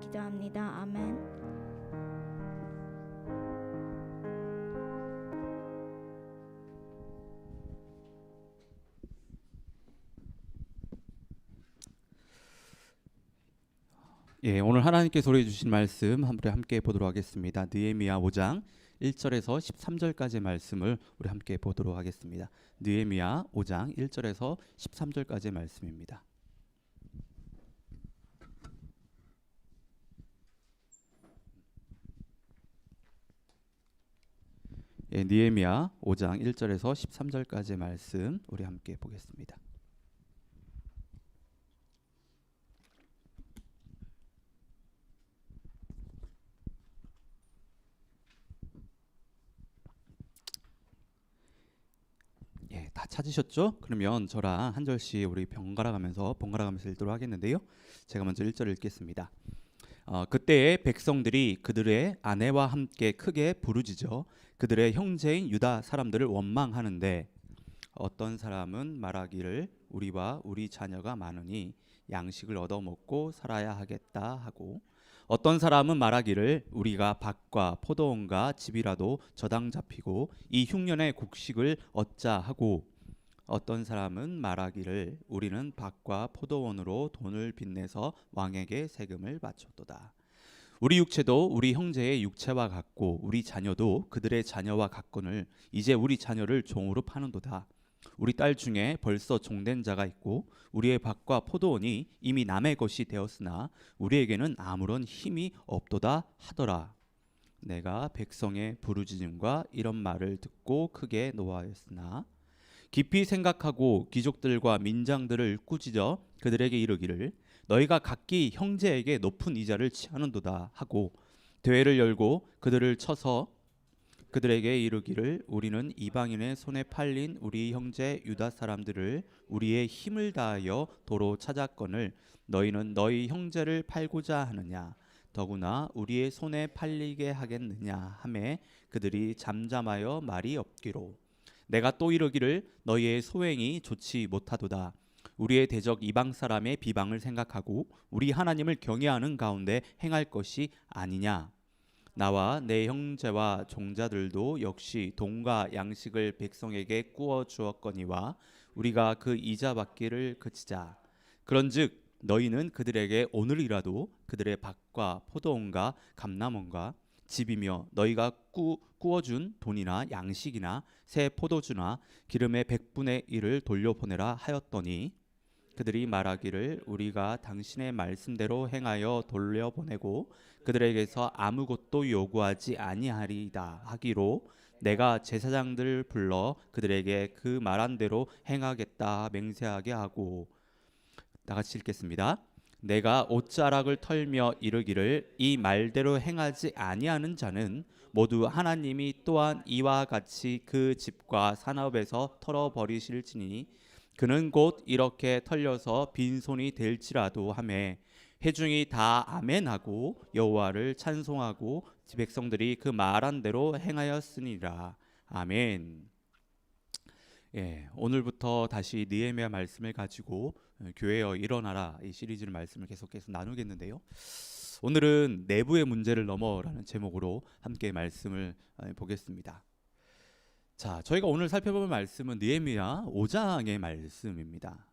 기도합니다. 아멘. 예, 오늘 하나님께 소리해 주신 말씀 우리 함께 보도록 하겠습니다. 느헤미야 5장 1절에서 13절까지의 말씀을 우리 함께 보도록 하겠습니다. 느헤미야 5장 1절에서 13절까지의 말씀입니다. 예, 느헤미야 5장 1절에서 13절까지의 말씀 우리 함께 보겠습니다. 예, 다 찾으셨죠? 그러면 저랑 한 절씩 우리 번갈아 가면서 읽도록 하겠는데요. 제가 먼저 1절 읽겠습니다. 그때의 백성들이 그들의 아내와 함께 크게 부르짖어 그들의 형제인 유다 사람들을 원망하는데 어떤 사람은 말하기를 우리와 우리 자녀가 많으니 양식을 얻어먹고 살아야 하겠다 하고, 어떤 사람은 말하기를 우리가 밭과 포도원과 집이라도 저당 잡히고 이 흉년의 곡식을 얻자 하고, 어떤 사람은 말하기를 우리는 밭과 포도원으로 돈을 빚내서 왕에게 세금을 바쳤도다. 우리 육체도 우리 형제의 육체와 같고 우리 자녀도 그들의 자녀와 같거늘 이제 우리 자녀를 종으로 파는도다. 우리 딸 중에 벌써 종된 자가 있고 우리의 밭과 포도원이 이미 남의 것이 되었으나 우리에게는 아무런 힘이 없도다 하더라. 내가 백성의 부르짖음과 이런 말을 듣고 크게 노하였으나 깊이 생각하고 귀족들과 민장들을 꾸짖어 그들에게 이르기를 너희가 각기 형제에게 높은 이자를 취하는도다 하고, 대회를 열고 그들을 쳐서 그들에게 이르기를 우리는 이방인의 손에 팔린 우리 형제 유다 사람들을 우리의 힘을 다하여 도로 찾았거늘 너희는 너희 형제를 팔고자 하느냐, 더구나 우리의 손에 팔리게 하겠느냐 하매 그들이 잠잠하여 말이 없기로, 내가 또 이르기를 너희의 소행이 좋지 못하도다. 우리의 대적 이방 사람의 비방을 생각하고 우리 하나님을 경외하는 가운데 행할 것이 아니냐. 나와 내 형제와 종자들도 역시 돈과 양식을 백성에게 꾸어 주었거니와 우리가 그 이자 받기를 그치자. 그런즉 너희는 그들에게 오늘이라도 그들의 밭과 포도원과 감람원과 집이며 너희가 꾸어준 돈이나 양식이나 새 포도주나 기름의 100분의 1을 돌려보내라 하였더니, 그들이 말하기를 우리가 당신의 말씀대로 행하여 돌려보내고 그들에게서 아무것도 요구하지 아니하리이다 하기로, 내가 제사장들 불러 그들에게 그 말한 대로 행하겠다 맹세하게 하고, 다 같이 읽겠습니다. 내가 옷자락을 털며 이르기를 이 말대로 행하지 아니하는 자는 모두 하나님이 또한 이와 같이 그 집과 산업에서 털어버리실지니 그는 곧 이렇게 털려서 빈손이 될지라도 하매 회중이 다 아멘하고 여호와를 찬송하고 백성들이 그 말한 대로 행하였으니라. 아멘. 예, 오늘부터 다시 느헤미야 말씀을 가지고 교회여 일어나라 이 시리즈를 말씀을 계속해서 나누겠는데요. 오늘은 내부의 문제를 넘어라는 제목으로 함께 말씀을 보겠습니다. 자, 저희가 오늘 살펴볼 말씀은 느헤미야 5장의 말씀입니다.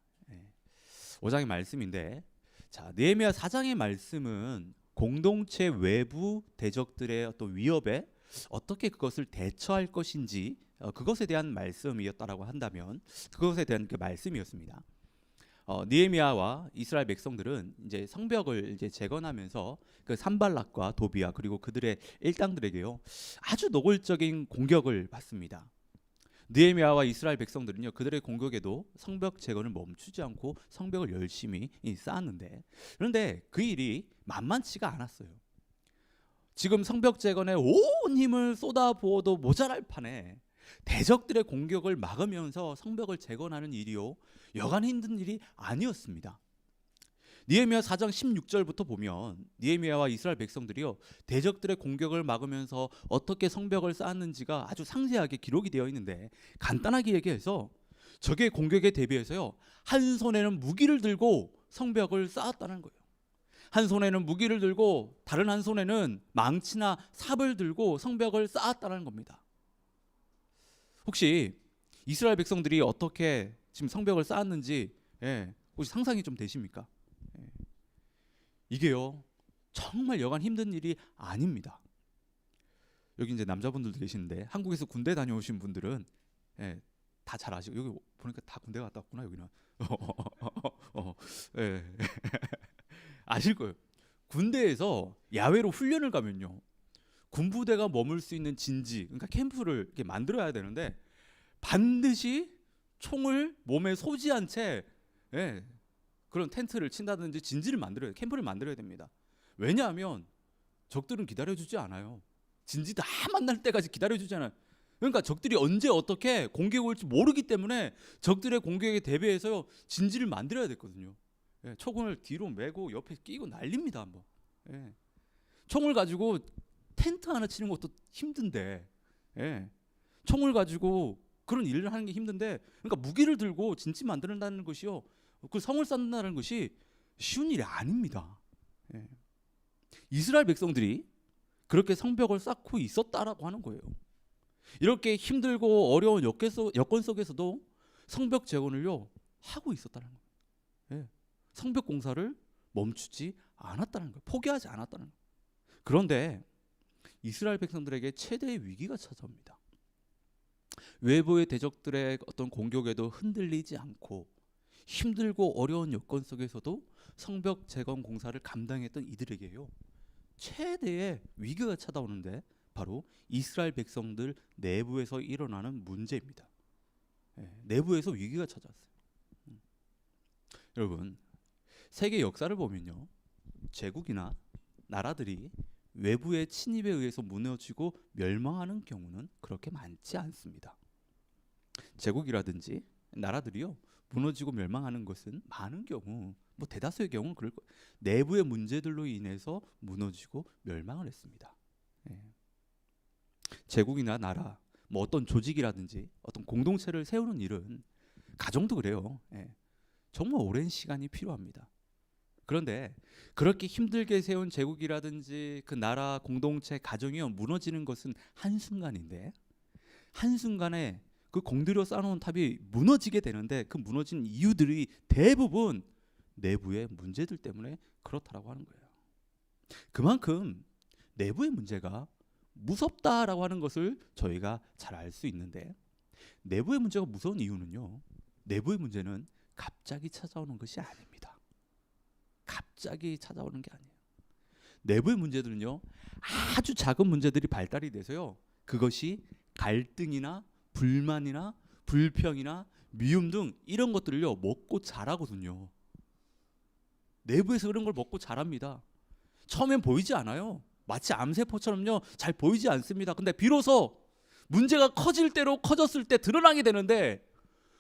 5장의 말씀인데, 자, 느헤미야 4장의 말씀은 공동체 외부 대적들의 어떤 위협에 어떻게 그것을 대처할 것인지 그것에 대한 말씀이었다라고 한다면 그것에 대한 그 말씀이었습니다. 느헤미야와 이스라엘 백성들은 이제 성벽을 이제 재건하면서 그 산발락과 도비아 그리고 그들의 일당들에게요 아주 노골적인 공격을 받습니다. 느헤미야와 이스라엘 백성들은요 그들의 공격에도 성벽 재건을 멈추지 않고 성벽을 열심히 쌓았는데, 그런데 그 일이 만만치가 않았어요. 지금 성벽 재건에 온 힘을 쏟아부어도 모자랄 판에 대적들의 공격을 막으면서 성벽을 재건하는 일이요 여간 힘든 일이 아니었습니다. 느헤미야 4장 16절부터 보면 느헤미야와 이스라엘 백성들이요 대적들의 공격을 막으면서 어떻게 성벽을 쌓았는지가 아주 상세하게 기록이 되어 있는데, 간단하게 얘기해서 적의 공격에 대비해서요 한 손에는 무기를 들고 성벽을 쌓았다는 거예요. 한 손에는 무기를 들고 다른 한 손에는 망치나 삽을 들고 성벽을 쌓았다는 겁니다. 혹시 이스라엘 백성들이 어떻게 지금 성벽을 쌓았는지 혹시 상상이 좀 되십니까? 이게요 정말 여간 힘든 일이 아닙니다. 여기 이제 남자분들도 계시는데 한국에서 군대 다녀오신 분들은 다 잘 아시고, 여기 보니까 다 군대 갔다 왔구나 여기는. 아실 거예요. 군대에서 야외로 훈련을 가면요 군부대가 머물 수 있는 진지, 그러니까 캠프를 이렇게 만들어야 되는데 반드시 총을 몸에 소지한 채 그런 텐트를 친다든지 진지를 만들어야, 캠프를 만들어야 됩니다. 왜냐하면 적들은 기다려주지 않아요. 진지 다 만날 때까지 기다려주지 않아요. 그러니까 적들이 언제 어떻게 공격을 올지 모르기 때문에 적들의 공격에 대비해서요 진지를 만들어야 됐거든요. 총을 뒤로 메고 옆에 끼고 난립니다 한번. 총을 가지고 텐트 하나 치는 것도 힘든데, 총을 가지고 그런 일을 하는 게 힘든데, 그러니까 무기를 들고 진지 만든다는 것이요, 그 성을 쌓는다는 것이 쉬운 일이 아닙니다. 이스라엘 백성들이 그렇게 성벽을 쌓고 있었다라고 하는 거예요. 이렇게 힘들고 어려운 여건 속에서도 성벽 재건을요 하고 있었다는 거예요. 성벽 공사를 멈추지 않았다는 거예요. 포기하지 않았다는 거예요. 그런데 이스라엘 백성들에게 최대의 위기가 찾아옵니다. 외부의 대적들의 어떤 공격에도 흔들리지 않고 힘들고 어려운 여건 속에서도 성벽 재건 공사를 감당했던 이들에게요 최대의 위기가 찾아오는데 바로 이스라엘 백성들 내부에서 일어나는 문제입니다. 내부에서 위기가 찾아왔어요. 여러분, 세계 역사를 보면요 제국이나 나라들이 외부의 침입에 의해서 무너지고 멸망하는 경우는 그렇게 많지 않습니다. 제국이라든지 나라들이요 무너지고 멸망하는 것은 많은 경우, 뭐 대다수의 경우는 그럴 거예요. 내부의 문제들로 인해서 무너지고 멸망을 했습니다. 제국이나 나라, 뭐 어떤 조직이라든지 어떤 공동체를 세우는 일은, 가정도 그래요. 정말 오랜 시간이 필요합니다. 그런데 그렇게 힘들게 세운 제국이라든지 그 나라, 공동체, 가정이 무너지는 것은 한순간인데, 한순간에 그 공들여 쌓아놓은 탑이 무너지게 되는데 그 무너진 이유들이 대부분 내부의 문제들 때문에 그렇다라고 하는 거예요. 그만큼 내부의 문제가 무섭다라고 하는 것을 저희가 잘 알 수 있는데, 내부의 문제가 무서운 이유는요 내부의 문제는 갑자기 찾아오는 것이 아닙니다. 갑자기 찾아오는 게 아니에요. 내부의 문제들은요 아주 작은 문제들이 발달이 돼서요 그것이 갈등이나 불만이나 불평이나 미움 등 이런 것들을요 먹고 자라거든요. 내부에서 그런 걸 먹고 자랍니다. 처음엔 보이지 않아요. 마치 암세포처럼요 잘 보이지 않습니다. 근데 비로소 문제가 커질 대로 커졌을 때 드러나게 되는데,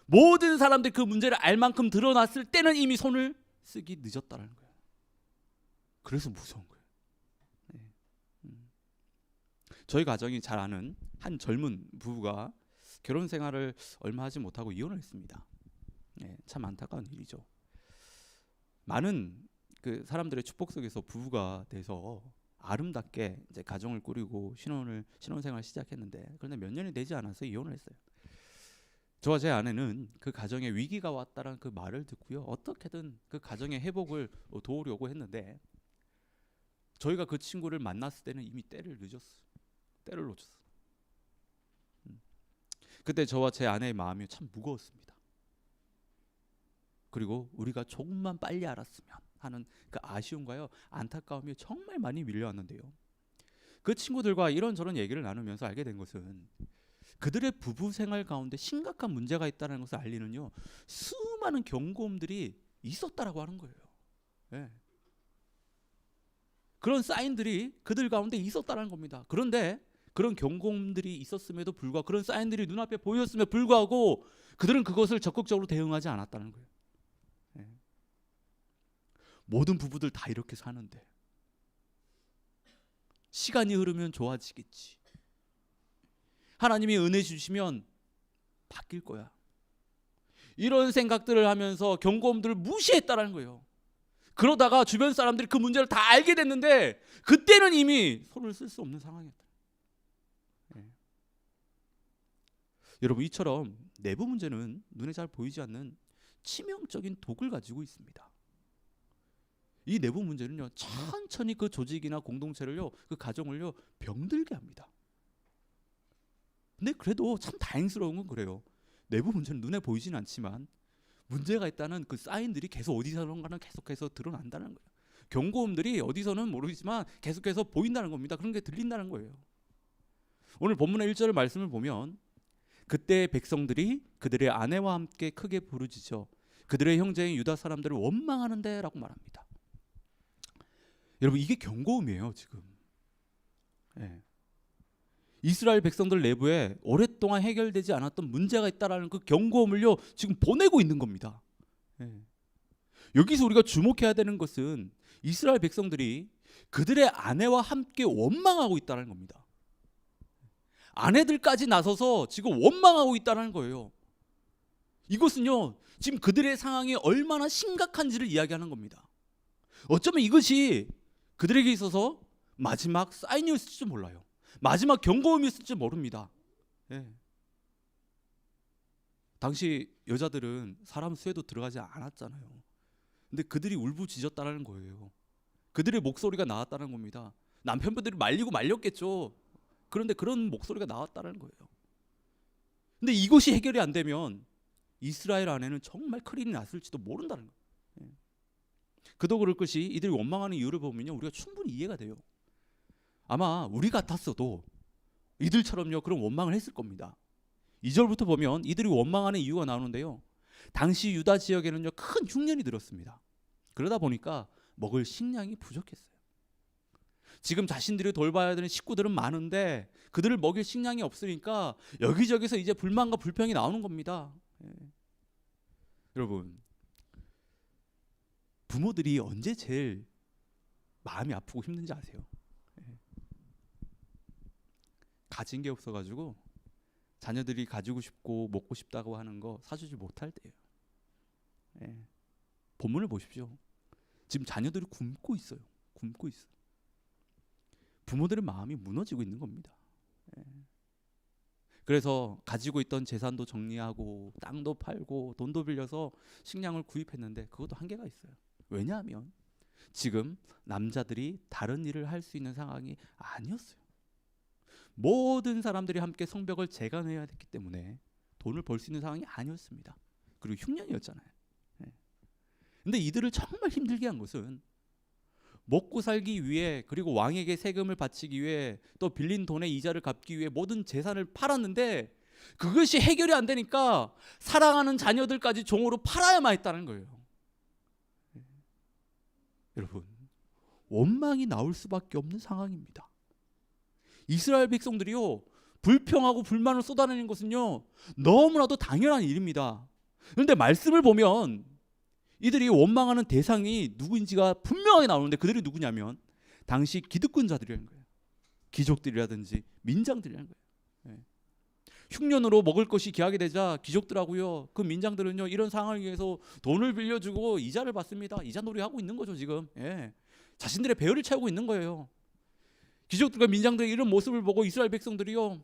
모든 사람들이 그 문제를 알 만큼 드러났을 때는 이미 손을 쓰기 늦었다는 거예요. 그래서 무서운 거예요. 저희 가정이 잘 아는 한 젊은 부부가 결혼 생활을 얼마 하지 못하고 이혼을 했습니다. 참 안타까운 일이죠. 많은 그 사람들의 축복 속에서 부부가 돼서 아름답게 이제 가정을 꾸리고 신혼생활을 시작했는데, 그런데 몇 년이 되지 않아서 이혼을 했어요. 저와 제 아내는 그 가정에 위기가 왔다는 그 말을 듣고요 어떻게든 그 가정의 회복을 도우려고 했는데, 저희가 그 친구를 만났을 때는 이미 때를 놓쳤어요. 그때 저와 제 아내의 마음이 참 무거웠습니다. 그리고 우리가 조금만 빨리 알았으면 하는 그 아쉬움과요 안타까움이 정말 많이 밀려왔는데요, 그 친구들과 이런저런 얘기를 나누면서 알게 된 것은 그들의 부부 생활 가운데 심각한 문제가 있다는 것을 알리는요 수많은 경고음들이 있었다라고 하는 거예요. 그런 사인들이 그들 가운데 있었다는 겁니다. 그런데 그런 경고음들이 있었음에도 불구하고, 그런 사인들이 눈앞에 보였음에도 불구하고 그들은 그것을 적극적으로 대응하지 않았다는 거예요. 모든 부부들 다 이렇게 사는데 시간이 흐르면 좋아지겠지, 하나님이 은혜 주시면 바뀔 거야, 이런 생각들을 하면서 경고음들을 무시했다는 거예요. 그러다가 주변 사람들이 그 문제를 다 알게 됐는데 그때는 이미 손을 쓸 수 없는 상황이었다. 예. 여러분, 이처럼 내부 문제는 눈에 잘 보이지 않는 치명적인 독을 가지고 있습니다. 이 내부 문제는요, 천천히 그 조직이나 공동체를요, 그 가정을요, 병들게 합니다. 근데 그래도 참 다행스러운 건 그래요. 내부 문제는 눈에 보이진 않지만 문제가 있다는 그 사인들이 계속 어디선가는 계속해서 드러난다는 거예요. 경고음들이 어디서는 모르지만 계속해서 보인다는 겁니다. 그런 게 들린다는 거예요. 오늘 본문의 1절 말씀을 보면 그때 백성들이 그들의 아내와 함께 크게 부르짖어 그들의 형제인 유다 사람들을 원망하는데 라고 말합니다. 여러분, 이게 경고음이에요. 지금 이스라엘 백성들 내부에 오랫동안 해결되지 않았던 문제가 있다라는 그 경고음을요 지금 보내고 있는 겁니다. 여기서 우리가 주목해야 되는 것은 이스라엘 백성들이 그들의 아내와 함께 원망하고 있다는 겁니다. 아내들까지 나서서 지금 원망하고 있다는 거예요. 이것은요 지금 그들의 상황이 얼마나 심각한지를 이야기하는 겁니다. 어쩌면 이것이 그들에게 있어서 마지막 사인이었을지 몰라요. 마지막 경고음이었을지 모릅니다. 당시 여자들은 사람 수에도 들어가지 않았잖아요. 근데 그들이 울부짖었다는 거예요. 그들의 목소리가 나왔다는 겁니다. 남편분들이 말리고 말렸겠죠. 그런데 그런 목소리가 나왔다는 거예요. 근데 이것이 해결이 안 되면 이스라엘 안에는 정말 큰일이 났을지도 모른다는 거예요. 그도 그럴 것이 이들이 원망하는 이유를 보면요 우리가 충분히 이해가 돼요. 아마 우리 같았어도 이들처럼요 그런 원망을 했을 겁니다. 2절부터 보면 이들이 원망하는 이유가 나오는데요. 당시 유다 지역에는요 큰 흉년이 들었습니다. 그러다 보니까 먹을 식량이 부족했어요. 지금 자신들이 돌봐야 되는 식구들은 많은데 그들을 먹일 식량이 없으니까 여기저기서 이제 불만과 불평이 나오는 겁니다. 여러분, 부모들이 언제 제일 마음이 아프고 힘든지 아세요? 가진 게 없어가지고 자녀들이 가지고 싶고 먹고 싶다고 하는 거 사주지 못할 때예요. 본문을 보십시오. 지금 자녀들이 굶고 있어요. 굶고 있어요. 부모들의 마음이 무너지고 있는 겁니다. 그래서 가지고 있던 재산도 정리하고 땅도 팔고 돈도 빌려서 식량을 구입했는데 그것도 한계가 있어요. 왜냐하면 지금 남자들이 다른 일을 할 수 있는 상황이 아니었어요. 모든 사람들이 함께 성벽을 재건해야 했기 때문에 돈을 벌 수 있는 상황이 아니었습니다. 그리고 흉년이었잖아요. 근데 이들을 정말 힘들게 한 것은 먹고 살기 위해 그리고 왕에게 세금을 바치기 위해 또 빌린 돈의 이자를 갚기 위해 모든 재산을 팔았는데 그것이 해결이 안 되니까 사랑하는 자녀들까지 종으로 팔아야만 했다는 거예요. 여러분, 원망이 나올 수밖에 없는 상황입니다. 이스라엘 백성들이요 불평하고 불만을 쏟아내는 것은요 너무나도 당연한 일입니다. 그런데 말씀을 보면 이들이 원망하는 대상이 누구인지가 분명하게 나오는데 그들이 누구냐면 당시 기득권자들이라는 거예요. 귀족들이라든지 민장들이라는 거예요. 흉년으로 먹을 것이 귀하게 되자 귀족들하고요 그 민장들은요 이런 상황을 위해서 돈을 빌려주고 이자를 받습니다. 이자 놀이하고 있는 거죠 지금. 자신들의 배열을 채우고 있는 거예요. 귀족들과 민장들의 이런 모습을 보고 이스라엘 백성들이요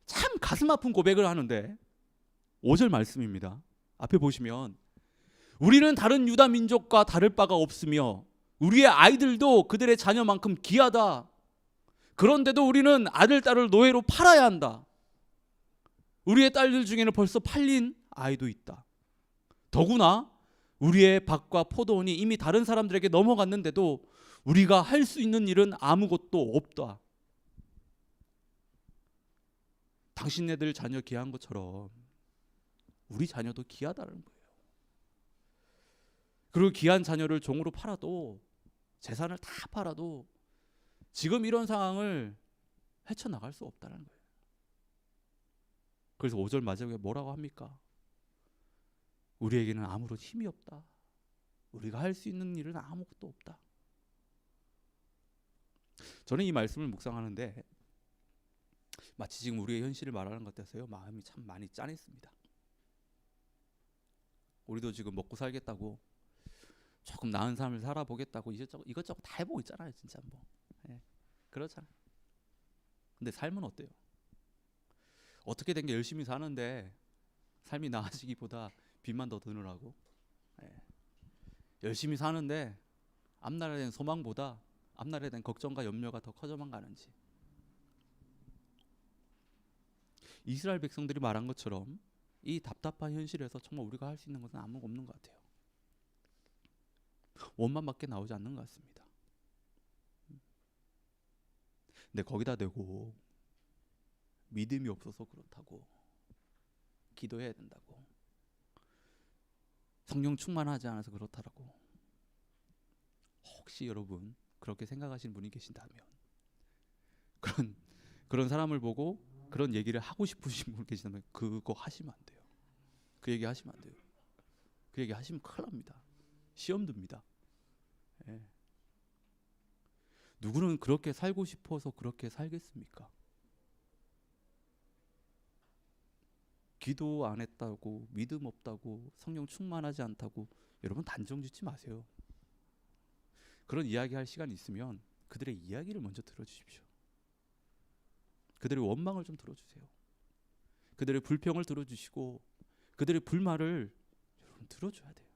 참 가슴 아픈 고백을 하는데 5절 말씀입니다. 앞에 보시면 우리는 다른 유다 민족과 다를 바가 없으며 우리의 아이들도 그들의 자녀만큼 귀하다. 그런데도 우리는 아들, 딸을 노예로 팔아야 한다. 우리의 딸들 중에는 벌써 팔린 아이도 있다. 더구나 우리의 밭과 포도원이 이미 다른 사람들에게 넘어갔는데도 우리가 할 수 있는 일은 아무것도 없다. 당신네들 자녀 귀한 것처럼 우리 자녀도 귀하다는 거예요. 그리고 귀한 자녀를 종으로 팔아도 재산을 다 팔아도 지금 이런 상황을 헤쳐나갈 수 없다는 거예요. 그래서 5절 마지막에 뭐라고 합니까? 우리에게는 아무런 힘이 없다. 우리가 할 수 있는 일은 아무것도 없다. 저는 이 말씀을 묵상하는데 마치 지금 우리의 현실을 말하는 것 같아서요 마음이 참 많이 짠했습니다. 우리도 지금 먹고 살겠다고 조금 나은 삶을 살아보겠다고 이것저것 다 해보고 있잖아요. 진짜 뭐 그렇잖아요. 근데 삶은 어때요? 어떻게 된 게 열심히 사는데 삶이 나아지기보다 빚만 더 드느라고 열심히 사는데 앞날에 대한 소망보다 앞날에 대한 걱정과 염려가 더 커져만 가는지. 이스라엘 백성들이 말한 것처럼 이 답답한 현실에서 정말 우리가 할 수 있는 것은 아무것도 없는 것 같아요. 원망밖에 나오지 않는 것 같습니다. 근데 거기다 대고 믿음이 없어서 그렇다고, 기도해야 된다고, 성령 충만하지 않아서 그렇다라고, 혹시 여러분 그렇게 생각하시는 분이 계신다면 그런 사람을 보고 그런 얘기를 하고 싶으신 분 계시다면 그거 하시면 안 돼요. 그 얘기 하시면 안 돼요. 그 얘기 하시면 큰일 납니다. 시험 듭니다. 누구는 그렇게 살고 싶어서 그렇게 살겠습니까? 기도 안 했다고, 믿음 없다고, 성령 충만하지 않다고 여러분 단정 짓지 마세요. 그런 이야기할 시간이 있으면 그들의 이야기를 먼저 들어주십시오. 그들의 원망을 좀 들어주세요. 그들의 불평을 들어주시고 그들의 불만을 여러분 들어줘야 돼요.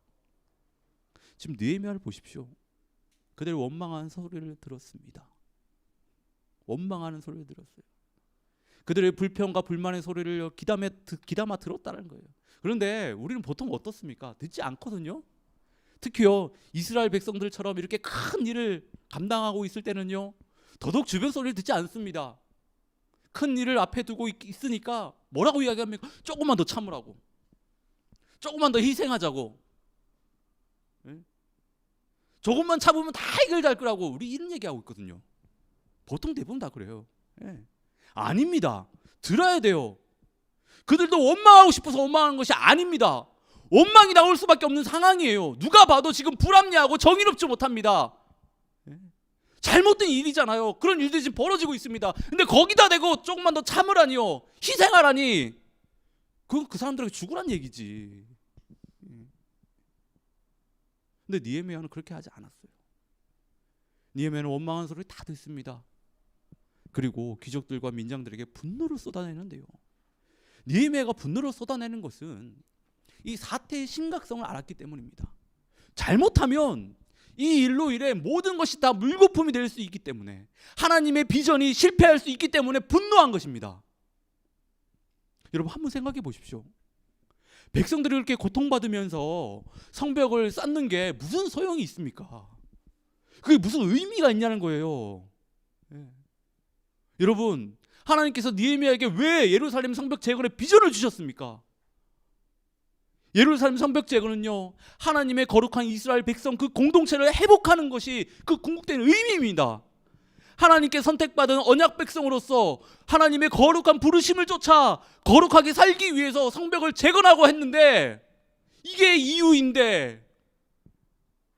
지금 느헤미야를 보십시오. 그들의 원망하는 소리를 들었습니다. 원망하는 소리를 들었어요. 그들의 불평과 불만의 소리를 귀담아 들었다는 거예요. 그런데 우리는 보통 어떻습니까? 듣지 않거든요. 특히요 이스라엘 백성들처럼 이렇게 큰 일을 감당하고 있을 때는요 더더욱 주변 소리를 듣지 않습니다. 큰 일을 앞에 두고 있으니까 뭐라고 이야기합니까? 조금만 더 참으라고, 조금만 더 희생하자고, 조금만 참으면 다 해결될 거라고 우리 이런 얘기하고 있거든요. 보통 대부분 다 그래요. 아닙니다. 들어야 돼요. 그들도 원망하고 싶어서 원망하는 것이 아닙니다. 원망이 나올 수밖에 없는 상황이에요. 누가 봐도 지금 불합리하고 정의롭지 못합니다. 잘못된 일이잖아요. 그런 일들이 지금 벌어지고 있습니다. 근데 거기다 대고 조금만 더 참으라니요, 희생하라니, 그건 그 사람들에게 죽으란 얘기지. 근데 느헤미야는 그렇게 하지 않았어요. 느헤미야는 원망한 소리 다 듣습니다. 그리고 귀족들과 민장들에게 분노를 쏟아내는데요. 느헤미야가 분노를 쏟아내는 것은 이 사태의 심각성을 알았기 때문입니다. 잘못하면 이 일로 인해 모든 것이 다 물거품이 될 수 있기 때문에, 하나님의 비전이 실패할 수 있기 때문에 분노한 것입니다. 여러분 한번 생각해 보십시오. 백성들이 그렇게 고통받으면서 성벽을 쌓는 게 무슨 소용이 있습니까? 그게 무슨 의미가 있냐는 거예요. 여러분 하나님께서 느헤미야에게 왜 예루살렘 성벽 재건의 비전을 주셨습니까? 예루살렘 성벽 재건은요 하나님의 거룩한 이스라엘 백성 그 공동체를 회복하는 것이 그 궁극된 의미입니다. 하나님께 선택받은 언약 백성으로서 하나님의 거룩한 부르심을 쫓아 거룩하게 살기 위해서 성벽을 재건하고 했는데, 이게 이유인데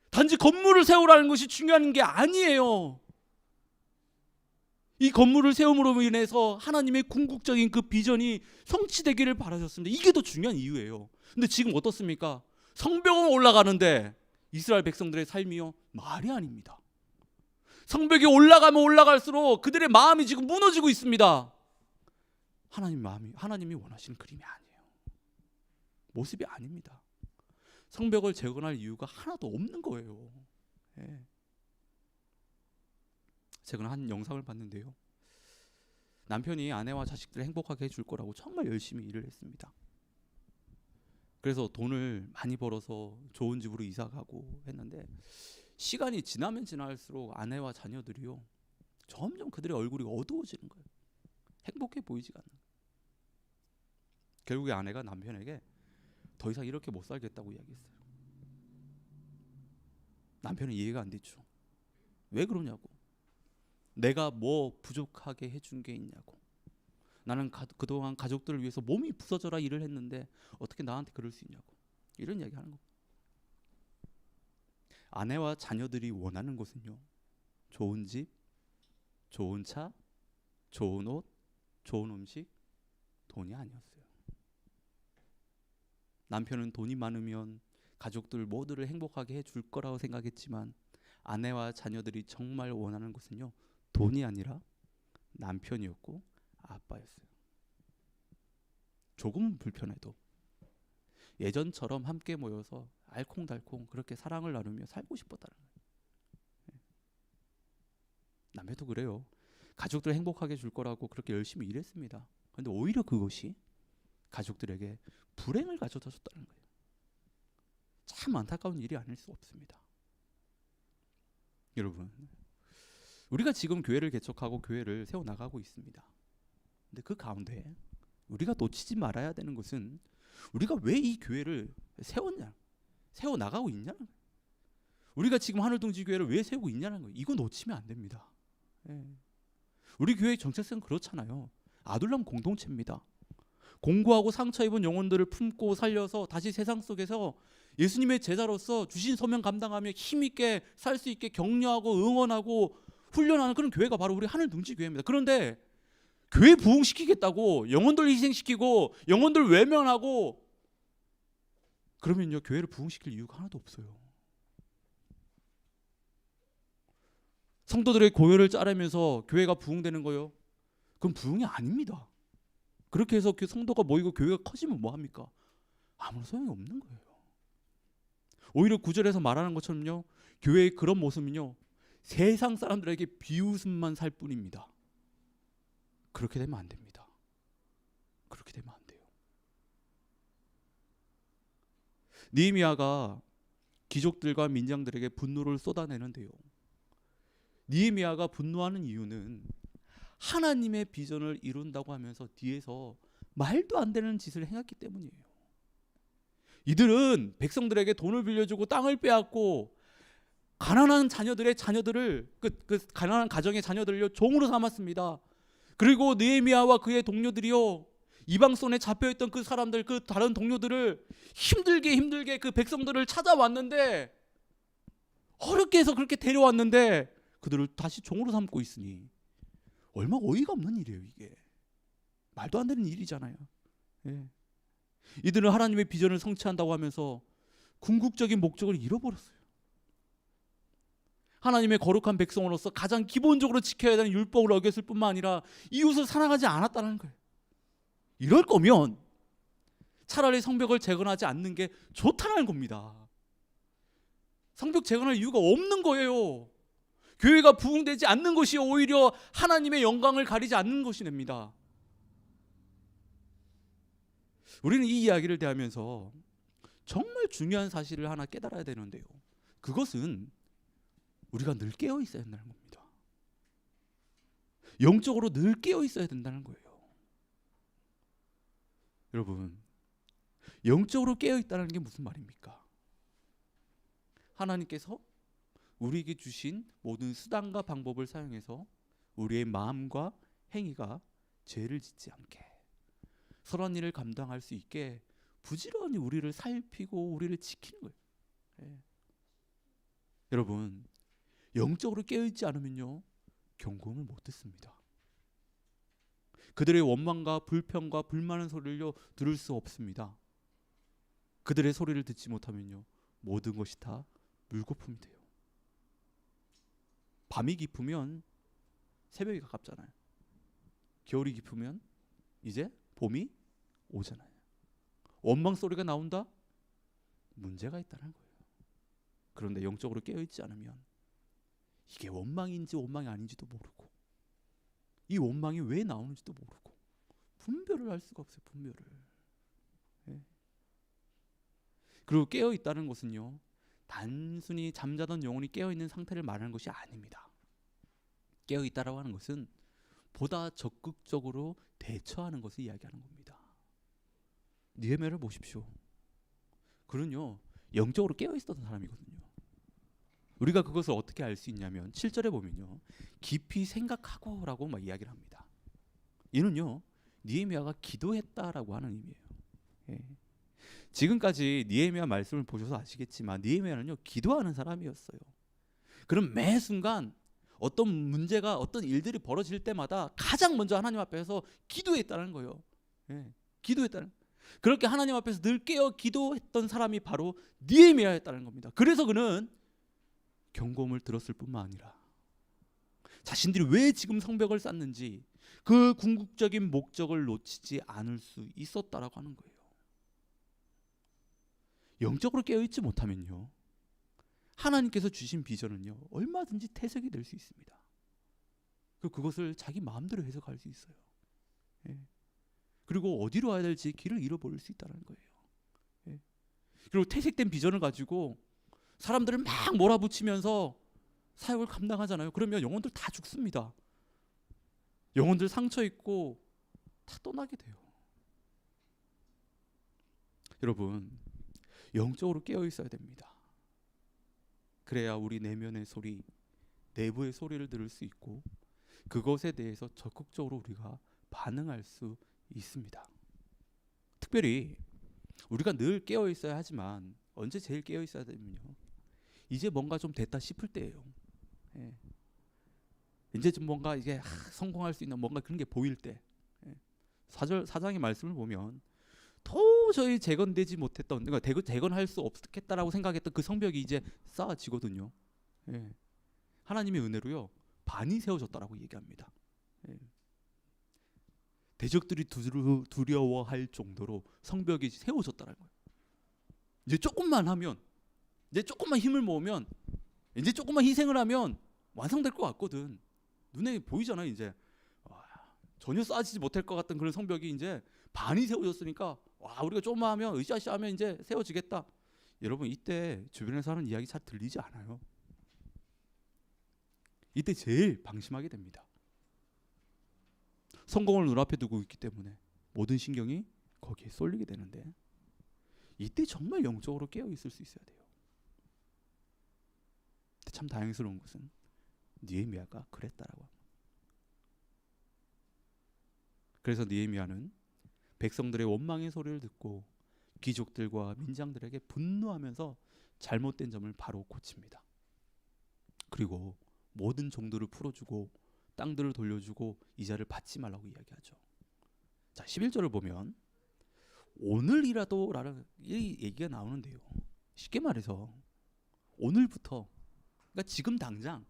단지 건물을 세우라는 것이 중요한 게 아니에요. 이 건물을 세움으로 인해서 하나님의 궁극적인 그 비전이 성취되기를 바라셨습니다. 이게 더 중요한 이유예요. 근데 지금 어떻습니까? 성벽은 올라가는데 이스라엘 백성들의 삶이요 말이 아닙니다. 성벽이 올라가면 올라갈수록 그들의 마음이 지금 무너지고 있습니다. 하나님이 원하시는 그림이 아니에요. 모습이 아닙니다. 성벽을 재건할 이유가 하나도 없는 거예요. 제가 한 영상을 봤는데요, 남편이 아내와 자식들을 행복하게 해줄 거라고 정말 열심히 일을 했습니다. 그래서 돈을 많이 벌어서 좋은 집으로 이사 가고 했는데, 시간이 지나면 지날수록 아내와 자녀들이요 점점 그들의 얼굴이 어두워지는 거예요. 행복해 보이지가 않는 거예요. 결국에 아내가 남편에게 더 이상 이렇게 못 살겠다고 이야기했어요. 남편은 이해가 안 됐죠. 왜 그러냐고. 내가 뭐 부족하게 해준 게 있냐고. 나는 그동안 가족들을 위해서 몸이 부서져라 일을 했는데 어떻게 나한테 그럴 수 있냐고. 이런 이야기 하는 겁니다. 아내와 자녀들이 원하는 것은요 좋은 집, 좋은 차, 좋은 옷, 좋은 음식, 돈이 아니었어요. 남편은 돈이 많으면 가족들 모두를 행복하게 해줄 거라고 생각했지만 아내와 자녀들이 정말 원하는 것은요, 돈이 아니라 남편이었고 아빠였어요. 조금 불편해도 예전처럼 함께 모여서 알콩달콩 그렇게 사랑을 나누며 살고 싶었다는 거예요. 남편도 그래요. 가족들 행복하게 해줄 거라고 그렇게 열심히 일했습니다. 그런데 오히려 그것이 가족들에게 불행을 가져다 줬다는 거예요. 참 안타까운 일이 아닐 수 없습니다. 여러분, 우리가 지금 교회를 개척하고 교회를 세워나가고 있습니다. 근데 그 가운데 우리가 놓치지 말아야 되는 것은 우리가 왜 이 교회를 세웠냐, 세워나가고 있냐는 거예요. 우리가 지금 하늘동지교회를 왜 세우고 있냐는 거예요. 이거 놓치면 안 됩니다. 우리 교회의 정체성은 그렇잖아요. 아둘람 공동체입니다. 공고하고 상처 입은 영혼들을 품고 살려서 다시 세상 속에서 예수님의 제자로서 주신 소명 감당하며 힘있게 살 수 있게 격려하고 응원하고 훈련하는 그런 교회가 바로 우리 하늘둥지교회입니다. 그런데 교회 부흥시키겠다고 영혼들 희생시키고 영혼들 외면하고 그러면요, 교회를 부흥시킬 이유가 하나도 없어요. 성도들의 고열을 자르면서 교회가 부흥되는 거요? 그건 부흥이 아닙니다. 그렇게 해서 그 성도가 모이고 교회가 커지면 뭐합니까? 아무런 소용이 없는 거예요. 오히려 9절에서 말하는 것처럼요, 교회의 그런 모습은요, 세상 사람들에게 비웃음만 살 뿐입니다. 그렇게 되면 안 됩니다. 그렇게 되면 안 돼요. 느헤미야가 귀족들과 민장들에게 분노를 쏟아내는데요, 느헤미야가 분노하는 이유는 하나님의 비전을 이룬다고 하면서 뒤에서 말도 안 되는 짓을 행했기 때문이에요. 이들은 백성들에게 돈을 빌려주고 땅을 빼앗고 가난한 자녀들을 그 가난한 가정의 자녀들을요, 종으로 삼았습니다. 그리고 느헤미야와 그의 동료들이요, 이방 손에 잡혀있던 그 사람들, 그 다른 동료들을 힘들게 그 백성들을 찾아왔는데, 어렵게 해서 그렇게 데려왔는데 그들을 다시 종으로 삼고 있으니 얼마나 어이가 없는 일이에요. 이게 말도 안 되는 일이잖아요. 이들은 하나님의 비전을 성취한다고 하면서 궁극적인 목적을 잃어버렸어요. 하나님의 거룩한 백성으로서 가장 기본적으로 지켜야 되는 율법을 어겼을 뿐만 아니라 이웃을 사랑하지 않았다는 거예요. 이럴 거면 차라리 성벽을 재건하지 않는 게 좋다는 겁니다. 성벽 재건할 이유가 없는 거예요. 교회가 부흥되지 않는 것이 오히려 하나님의 영광을 가리지 않는 것이 됩니다. 우리는 이 이야기를 대하면서 정말 중요한 사실을 하나 깨달아야 되는데요, 그것은 우리가 늘 깨어 있어야 된다는 겁니다. 영적으로 늘 깨어 있어야 된다는 거예요. 여러분, 영적으로 깨어 있다는 게 무슨 말입니까? 하나님께서 우리에게 주신 모든 수단과 방법을 사용해서 우리의 마음과 행위가 죄를 짓지 않게, 선한 일을 감당할 수 있게 부지런히 우리를 살피고 우리를 지키는 거예요. 여러분, 영적으로 깨어있지 않으면요, 경고음을 못 듣습니다. 그들의 원망과 불평과 불만의 소리를 들을 수 없습니다. 그들의 소리를 듣지 못하면요, 모든 것이 다 물거품이 돼요. 밤이 깊으면 새벽이 가깝잖아요. 겨울이 깊으면 이제 봄이 오잖아요. 원망 소리가 나온다? 문제가 있다는 거예요. 그런데 영적으로 깨어있지 않으면 이게 원망인지 원망이 아닌지도 모르고, 이 원망이 왜 나오는지도 모르고, 분별을 할 수가 없어요. 분별을. 그리고 깨어있다는 것은요, 단순히 잠자던 영혼이 깨어있는 상태를 말하는 것이 아닙니다. 깨어있다라고 하는 것은 보다 적극적으로 대처하는 것을 이야기하는 겁니다. 느헤미야를 보십시오. 그는요, 영적으로 깨어있었던 사람이거든요. 우리가 그것을 어떻게 알 수 있냐면 7절에 보면요, 깊이 생각하고 라고 막 이야기를 합니다. 이는요, 느헤미야가 기도했다라고 하는 의미예요. 지금까지 느헤미야 말씀을 보셔서 아시겠지만 느헤미야는요, 기도하는 사람이었어요. 그럼 매 순간 어떤 문제가, 어떤 일들이 벌어질 때마다 가장 먼저 하나님 앞에서 기도했다는 거예요. 기도했다는. 그렇게 하나님 앞에서 늘 깨어 기도했던 사람이 바로 느헤미야였다는 겁니다. 그래서 그는 경고음을 들었을 뿐만 아니라 자신들이 왜 지금 성벽을 쌓는지 그 궁극적인 목적을 놓치지 않을 수 있었다라고 하는 거예요. 영적으로 깨어있지 못하면요, 하나님께서 주신 비전은요 얼마든지 퇴색이 될 수 있습니다. 그것을 자기 마음대로 해석할 수 있어요. 예. 그리고 어디로 와야 될지 길을 잃어버릴 수 있다는 거예요. 예. 그리고 퇴색된 비전을 가지고 사람들을 막 몰아붙이면서 사역을 감당하잖아요. 그러면 영혼들 다 죽습니다. 영혼들 상처 입고 다 떠나게 돼요. 여러분, 영적으로 깨어 있어야 됩니다. 그래야 우리 내면의 소리, 내부의 소리를 들을 수 있고 그것에 대해서 적극적으로 우리가 반응할 수 있습니다. 특별히 우리가 늘 깨어 있어야 하지만 언제 제일 깨어 있어야 되면요, 이제 뭔가 좀 됐다 싶을 때예요. 예. 이제 좀 뭔가 이게 성공할 수 있는 뭔가 그런 게 보일 때, 예. 사장의 말씀을 보면 도저히 재건되지 못했던, 그러니까 재건할 수 없겠다라고 생각했던 그 성벽이 이제 쌓아지거든요. 예. 하나님의 은혜로요 반이 세워졌다라고 얘기합니다. 예. 대적들이 두려워할 정도로 성벽이 세워졌다는 거예요. 이제 조금만 하면, 이제 조금만 힘을 모으면, 이제 조금만 희생을 하면 완성될 것 같거든. 눈에 보이잖아요. 이제 전혀 쌓아지지 못할 것 같던 그런 성벽이 이제 반이 세워졌으니까 우리가 조금만 하면, 으쌰으쌰 하면 이제 세워지겠다. 여러분, 이때 주변에서 하는 이야기 잘 들리지 않아요. 이때 제일 방심하게 됩니다. 성공을 눈앞에 두고 있기 때문에 모든 신경이 거기에 쏠리게 되는데, 이때 정말 영적으로 깨어 있을 수 있어야 돼요. 참 다행스러운 것은 느헤미야가 그랬다라고 합니다. 그래서 느헤미야는 백성들의 원망의 소리를 듣고 귀족들과 민장들에게 분노하면서 잘못된 점을 바로 고칩니다. 그리고 모든 종들을 풀어주고 땅들을 돌려주고 이자를 받지 말라고 이야기하죠. 자, 11절을 보면 오늘이라도 라는 이 얘기가 나오는데요, 쉽게 말해서 오늘부터, 그러니까 지금 당장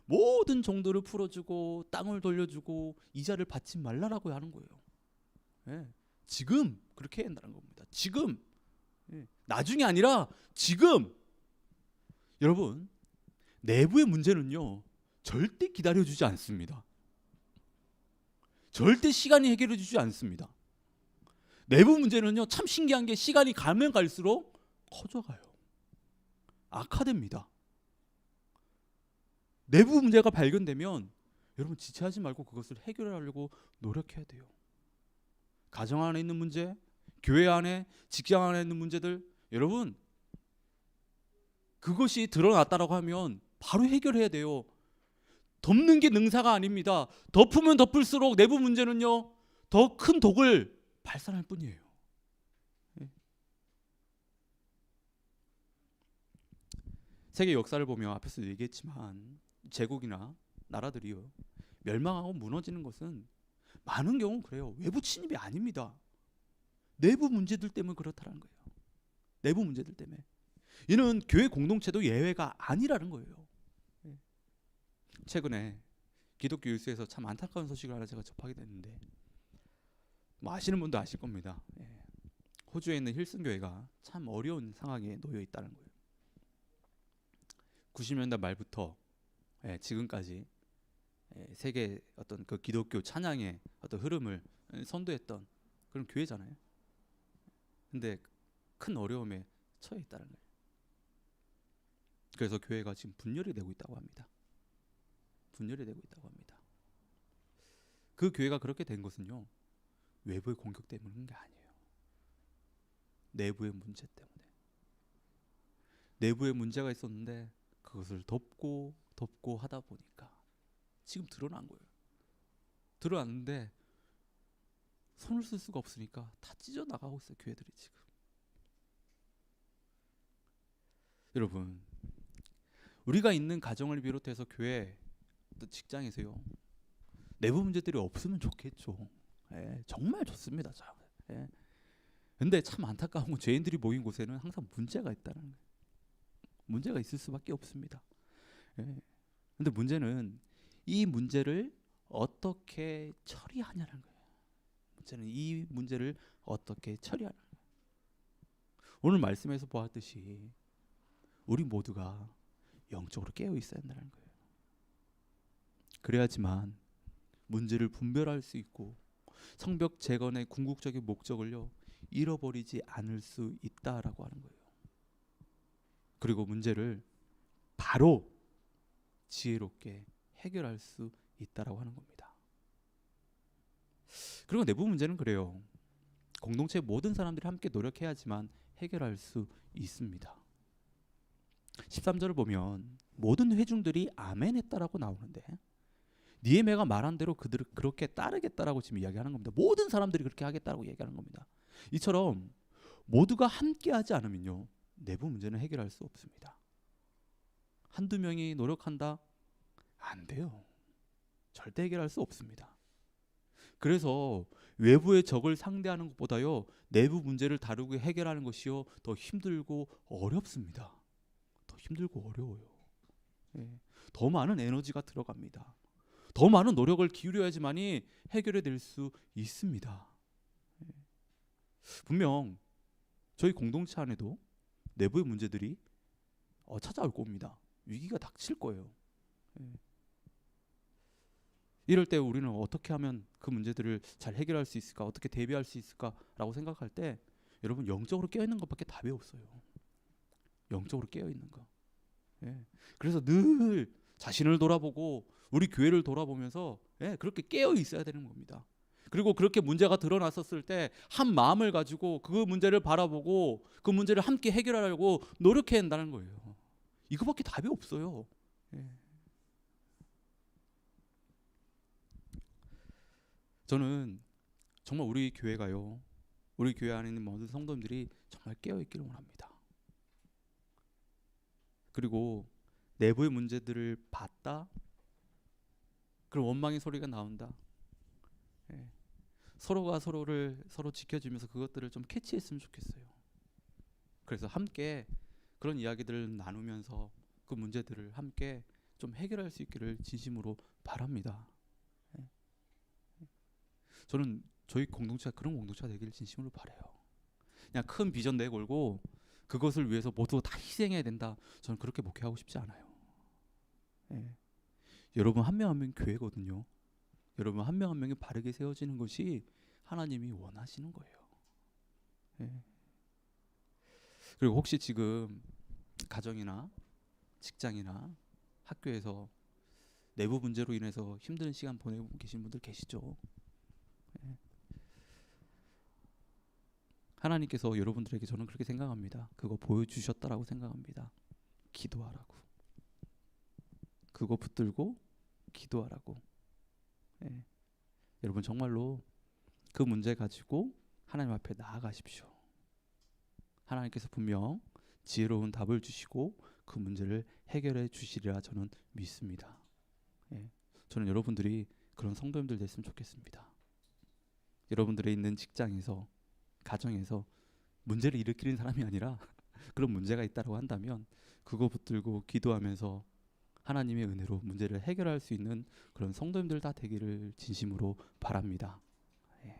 모든 종들을 풀어주고 땅을 돌려주고 이자를 받지 말라라고 하는 거예요. 예, 지금 그렇게 해야 한다는 겁니다. 지금, 예, 나중이 아니라 지금. 여러분, 내부의 문제는요 절대 기다려주지 않습니다. 절대 시간이 해결해주지 않습니다. 내부 문제는요 참 신기한 게 시간이 가면 갈수록 커져가요. 악화됩니다. 내부 문제가 발견되면 여러분 지체하지 말고 그것을 해결하려고 노력해야 돼요. 가정 안에 있는 문제, 교회 안에, 직장 안에 있는 문제들, 여러분 그것이 드러났다라고 하면 바로 해결해야 돼요. 덮는 게 능사가 아닙니다. 덮으면 덮을수록 내부 문제는요 더 큰 독을 발산할 뿐이에요. 세계 역사를 보면 앞에서 얘기했지만 제국이나 나라들이요 멸망하고 무너지는 것은 많은 경우 그래요. 외부 침입이 아닙니다. 내부 문제들 때문에 그렇다는 거예요. 내부 문제들 때문에. 이는 교회 공동체도 예외가 아니라는 거예요. 최근에 기독교 뉴스에서 참 안타까운 소식을 하나 제가 접하게 됐는데, 아시는 분도 아실 겁니다. 호주에 있는 힐슨 교회가 참 어려운 상황에 놓여 있다는 거예요. 90년대 말부터 지금까지 세계 어떤 그 기독교 찬양의 어떤 흐름을 선도했던 그런 교회잖아요. 근데 큰 어려움에 처해 있다는 거예요. 그래서 교회가 지금 분열이 되고 있다고 합니다. 분열이 되고 있다고 합니다. 그 교회가 그렇게 된 것은요 외부의 공격 때문인 게 아니에요. 내부의 문제 때문에. 내부에 문제가 있었는데 그것을 덮고 하다 보니까 지금 드러난 거예요. 드러났는데 손을 쓸 수가 없으니까 다 찢어나가고 있어요. 교회들이 지금. 여러분, 우리가 있는 가정을 비롯해서 교회, 또 직장에서요 내부 문제들이 없으면 좋겠죠. 정말 좋습니다. 근데 근데 참 안타까운 건 죄인들이 모인 곳에는 항상 문제가 있다는 거예요. 문제가 있을 수밖에 없습니다. 예. 근데 문제는 이 문제를 어떻게 처리하냐는 거예요. 문제는 이 문제를 어떻게 처리하는 거예요. 오늘 말씀에서 보았듯이 우리 모두가 영적으로 깨어 있어야 한다는 거예요. 그래야지만 문제를 분별할 수 있고 성벽 재건의 궁극적인 목적을요 잃어버리지 않을 수 있다라고 하는 거예요. 그리고 문제를 바로 지혜롭게 해결할 수 있다라고 하는 겁니다. 그리고 내부 문제는 그래요. 공동체 모든 사람들이 함께 노력해야지만 해결할 수 있습니다. 13절을 보면 모든 회중들이 아멘 했다라고 나오는데 니에미아가 말한 대로 그들을 그렇게 따르겠다라고 지금 이야기하는 겁니다. 모든 사람들이 그렇게 하겠다라고 얘기하는 겁니다. 이처럼 모두가 함께하지 않으면요 내부 문제는 해결할 수 없습니다. 한두 명이 노력한다? 안 돼요. 절대 해결할 수 없습니다. 그래서 외부의 적을 상대하는 것보다요 내부 문제를 다루고 해결하는 것이요 더 힘들고 어렵습니다. 더 힘들고 어려워요. 예. 더 많은 에너지가 들어갑니다. 더 많은 노력을 기울여야지만이 해결이 될 수 있습니다. 예. 분명 저희 공동체 안에도 내부의 문제들이 찾아올 겁니다. 위기가 닥칠 거예요. 예. 이럴 때 우리는 어떻게 하면 그 문제들을 잘 해결할 수 있을까? 어떻게 대비할 수 있을까라고 생각할 때 여러분 영적으로 깨어있는 것밖에 답이 없어요. 영적으로 깨어있는 거. 예. 그래서 늘 자신을 돌아보고 우리 교회를 돌아보면서 그렇게 깨어 있어야 되는 겁니다. 그리고 그렇게 문제가 드러났었을 때 한 마음을 가지고 그 문제를 바라보고 그 문제를 함께 해결하려고 노력해야 한다는 거예요. 이거밖에 답이 없어요. 예. 저는 정말 우리 교회가요, 우리 교회 안에 있는 모든 성도님들이 정말 깨어있기를 원합니다. 그리고 내부의 문제들을 봤다? 그럼 원망의 소리가 나온다. 예. 서로가 서로를 서로 지켜주면서 그것들을 좀 캐치했으면 좋겠어요. 그래서 함께 그런 이야기들을 나누면서 그 문제들을 함께 좀 해결할 수 있기를 진심으로 바랍니다. 예. 저는 저희 공동체가 그런 공동체가 되기를 진심으로 바라요. 그냥 큰 비전 내걸고 그것을 위해서 모두 다 희생해야 된다. 저는 그렇게 목회하고 싶지 않아요. 예. 여러분 한 명 한 명 교회거든요. 여러분 한 명 한 명이 바르게 세워지는 것이 하나님이 원하시는 거예요. 예. 그리고 혹시 지금 가정이나 직장이나 학교에서 내부 문제로 인해서 힘든 시간 보내고 계신 분들 계시죠? 예. 하나님께서 여러분들에게 저는 그렇게 생각합니다. 그거 보여주셨다라고 생각합니다. 기도하라고. 그거 붙들고 기도하라고. 예. 여러분 정말로 그 문제 가지고 하나님 앞에 나아가십시오. 하나님께서 분명 지혜로운 답을 주시고 그 문제를 해결해 주시리라 저는 믿습니다. 예. 저는 여러분들이 그런 성도님들 됐으면 좋겠습니다. 여러분들의 있는 직장에서 가정에서 문제를 일으키는 사람이 아니라 그런 문제가 있다고 한다면 그거 붙들고 기도하면서 하나님의 은혜로 문제를 해결할 수 있는 그런 성도님들 다 되기를 진심으로 바랍니다. 예.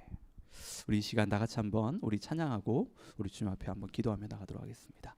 우리 이 시간 다 같이 한번 우리 찬양하고 우리 주님 앞에 한번 기도하며 나가도록 하겠습니다.